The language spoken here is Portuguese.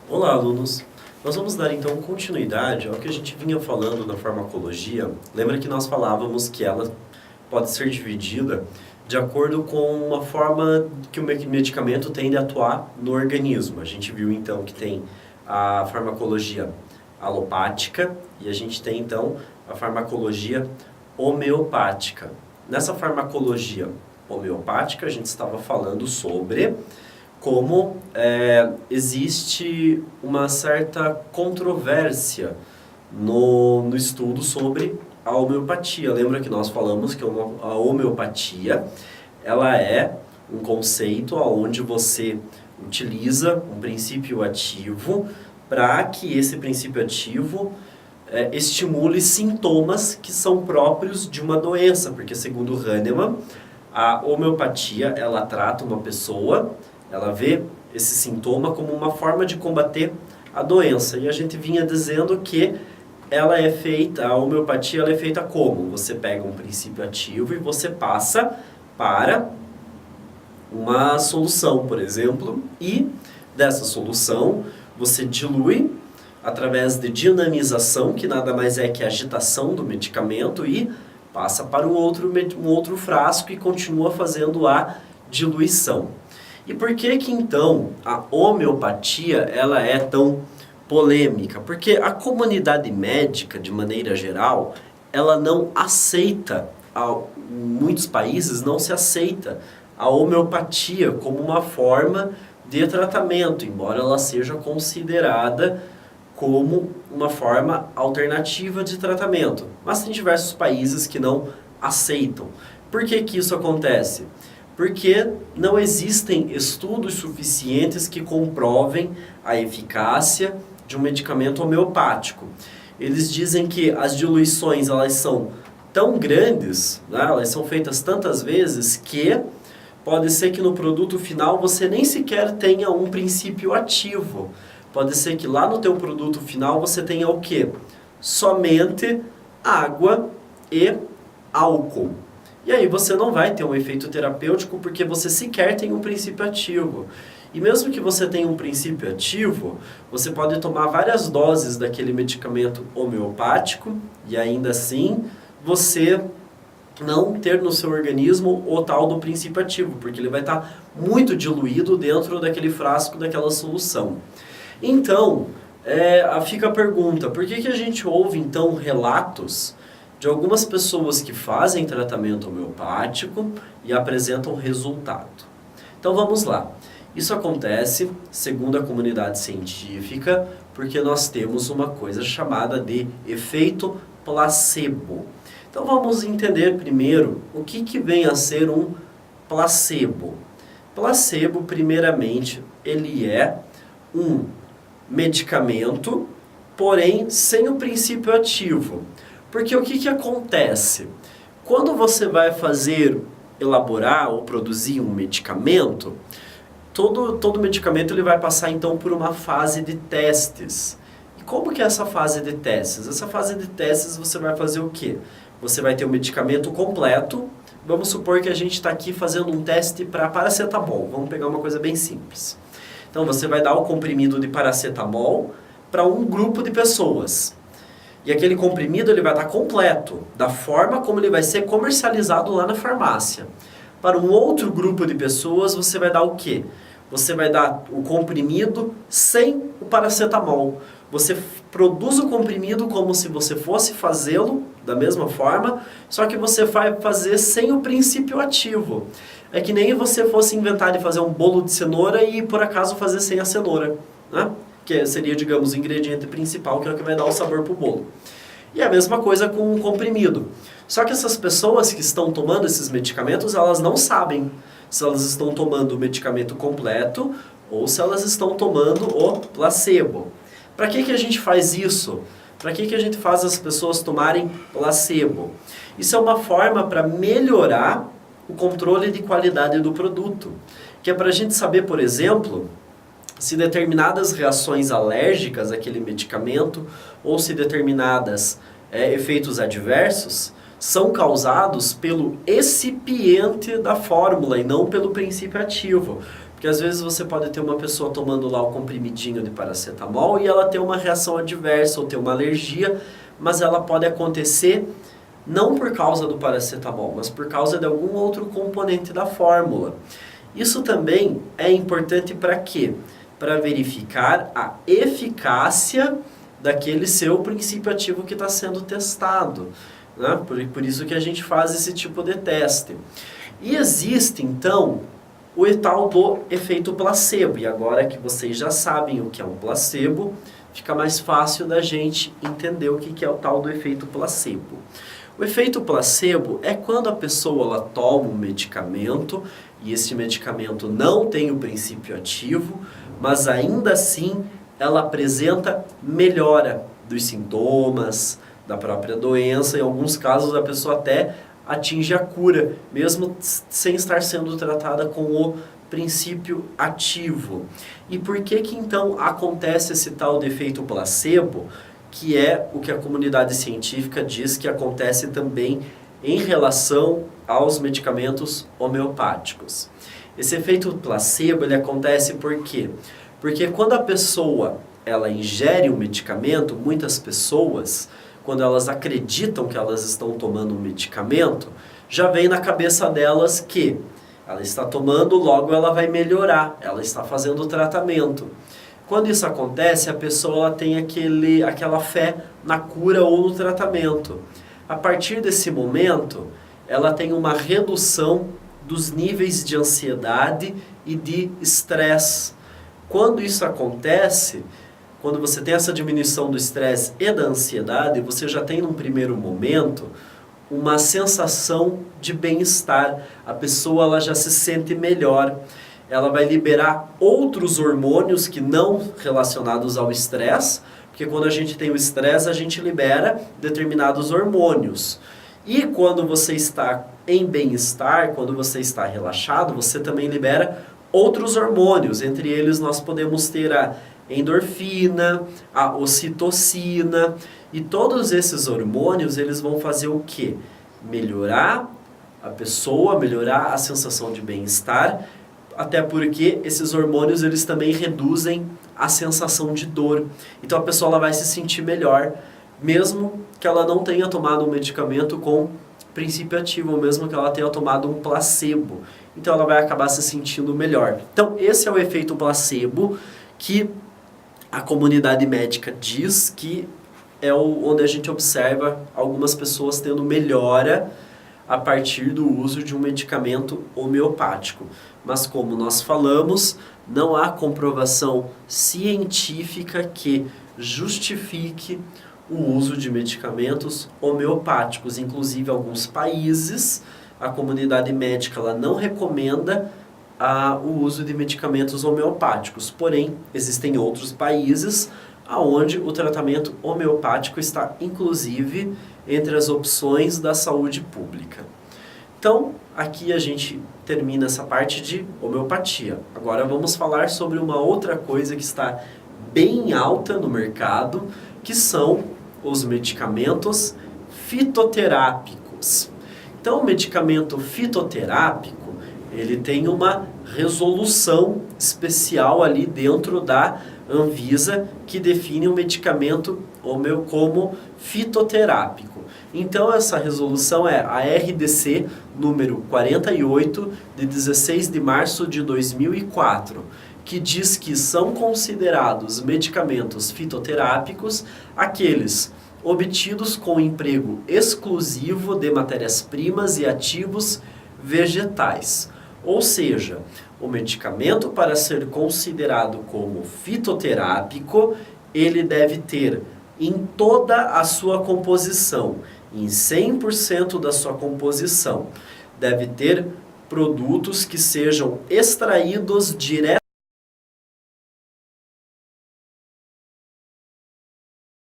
Olá, alunos! Nós vamos dar então continuidade ao que a gente vinha falando na farmacologia. Lembra que nós falávamos que ela pode ser dividida de acordo com uma forma que o medicamento tende a atuar no organismo. A gente viu então que tem a farmacologia alopática e a gente tem então a farmacologia homeopática. Nessa farmacologia homeopática a gente estava falando sobre como existe uma certa controvérsia no estudo sobre a homeopatia. Lembra que nós falamos que a homeopatia ela é um conceito onde você utiliza um princípio ativo para que esse princípio ativo estimule sintomas que são próprios de uma doença, porque segundo Hahnemann, a homeopatia ela trata uma pessoa, ela vê esse sintoma como uma forma de combater a doença. E a gente vinha dizendo que ela é feita, a homeopatia ela é feita como? Você pega um princípio ativo e você passa para uma solução, por exemplo, e dessa solução você dilui através de dinamização, que nada mais é que a agitação do medicamento, e passa para um outro frasco e continua fazendo a diluição. E por que que então a homeopatia ela é tão polêmica? Porque a comunidade médica, de maneira geral, ela não aceita, em muitos países não se aceita a homeopatia como uma forma de tratamento, embora ela seja considerada como uma forma alternativa de tratamento. Mas tem diversos países que não aceitam. Por que que isso acontece? Porque não existem estudos suficientes que comprovem a eficácia de um medicamento homeopático. Eles dizem que as diluições elas são tão grandes, né, elas são feitas tantas vezes que pode ser que no produto final você nem sequer tenha um princípio ativo. Pode ser que lá no teu produto final você tenha o quê? Somente água e álcool. E aí você não vai ter um efeito terapêutico porque você sequer tem um princípio ativo. E mesmo que você tenha um princípio ativo, você pode tomar várias doses daquele medicamento homeopático e ainda assim você não ter no seu organismo o tal do princípio ativo, porque ele vai estar muito diluído dentro daquele frasco, daquela solução. Então, fica a pergunta, por que que a gente ouve então relatos de algumas pessoas que fazem tratamento homeopático e apresentam resultado? Então vamos lá. Isso acontece, segundo a comunidade científica, porque nós temos uma coisa chamada de efeito placebo. Então vamos entender primeiro o que vem a ser um placebo. Placebo, primeiramente, ele é um medicamento, porém sem o princípio ativo. Porque o que acontece? Quando você vai elaborar ou produzir um medicamento, todo medicamento ele vai passar então por uma fase de testes. E como que é essa fase de testes? Essa fase de testes você vai fazer o quê? Você vai ter o medicamento completo. Vamos supor que a gente está aqui fazendo um teste para paracetamol. Vamos pegar uma coisa bem simples. Então você vai dar o comprimido de paracetamol para um grupo de pessoas. E aquele comprimido ele vai estar completo, da forma como ele vai ser comercializado lá na farmácia. Para um outro grupo de pessoas você vai dar o quê? Você vai dar o comprimido sem o paracetamol. Você produz o comprimido como se você fosse fazê-lo da mesma forma, só que você vai fazer sem o princípio ativo. É que nem você fosse inventar de fazer um bolo de cenoura e por acaso fazer sem a cenoura, né? Que seria, digamos, o ingrediente principal, que é o que vai dar o sabor para o bolo. E a mesma coisa com o comprimido. Só que essas pessoas que estão tomando esses medicamentos, elas não sabem se elas estão tomando o medicamento completo ou se elas estão tomando o placebo. Para que a gente faz isso? Para que a gente faz as pessoas tomarem placebo? Isso é uma forma para melhorar o controle de qualidade do produto. Que é para a gente saber, por exemplo, se determinadas reações alérgicas àquele medicamento ou se determinadas efeitos adversos são causados pelo excipiente da fórmula e não pelo princípio ativo. Porque às vezes você pode ter uma pessoa tomando lá o comprimidinho de paracetamol e ela ter uma reação adversa ou ter uma alergia, mas ela pode acontecer não por causa do paracetamol, mas por causa de algum outro componente da fórmula. Isso também é importante para quê? Para verificar a eficácia daquele seu princípio ativo que está sendo testado, né? Por isso que a gente faz esse tipo de teste. E existe, então, o tal do efeito placebo. E agora que vocês já sabem o que é um placebo, fica mais fácil da gente entender o que é o tal do efeito placebo. O efeito placebo é quando a pessoa ela toma um medicamento e esse medicamento não tem o princípio ativo, mas ainda assim ela apresenta melhora dos sintomas, da própria doença. Em alguns casos a pessoa até atinge a cura, mesmo sem estar sendo tratada com o princípio ativo. E por que então acontece esse tal de efeito placebo, que é o que a comunidade científica diz que acontece também em relação aos medicamentos homeopáticos? Esse efeito placebo ele acontece por quê? Porque quando a pessoa ela ingere um medicamento, muitas pessoas, quando elas acreditam que elas estão tomando um medicamento, já vem na cabeça delas que ela está tomando, logo ela vai melhorar, ela está fazendo o tratamento. Quando isso acontece, a pessoa ela tem aquela fé na cura ou no tratamento. A partir desse momento, ela tem uma redução dos níveis de ansiedade e de estresse. Quando isso acontece, quando você tem essa diminuição do estresse e da ansiedade, você já tem num primeiro momento uma sensação de bem-estar. A pessoa ela já se sente melhor. Ela vai liberar outros hormônios que não relacionados ao estresse, porque quando a gente tem o estresse, a gente libera determinados hormônios. E quando você está em bem-estar, quando você está relaxado, você também libera outros hormônios. Entre eles nós podemos ter a endorfina, a ocitocina, e todos esses hormônios eles vão fazer o quê? Melhorar a pessoa, melhorar a sensação de bem-estar, até porque esses hormônios eles também reduzem a sensação de dor. Então a pessoa ela vai se sentir melhor, mesmo que ela não tenha tomado um medicamento com princípio ativo, ou mesmo que ela tenha tomado um placebo. Então ela vai acabar se sentindo melhor. Então esse é o efeito placebo que a comunidade médica diz que é onde a gente observa algumas pessoas tendo melhora a partir do uso de um medicamento homeopático. Mas como nós falamos, não há comprovação científica que justifique o uso de medicamentos homeopáticos. Inclusive, em alguns países, a comunidade médica ela não recomenda o uso de medicamentos homeopáticos. Porém, existem outros países onde o tratamento homeopático está, inclusive, entre as opções da saúde pública. Então, aqui a gente termina essa parte de homeopatia. Agora vamos falar sobre uma outra coisa que está bem alta no mercado, que são os medicamentos fitoterápicos. Então, o medicamento fitoterápico, ele tem uma resolução especial ali dentro da Anvisa que define o medicamento como fitoterápico. Então essa resolução é a RDC número 48 de 16 de março de 2004, que diz que são considerados medicamentos fitoterápicos aqueles obtidos com emprego exclusivo de matérias-primas e ativos vegetais. Ou seja, o medicamento, para ser considerado como fitoterápico, ele deve ter em toda a sua composição, em 100% da sua composição, deve ter produtos que sejam extraídos diretamente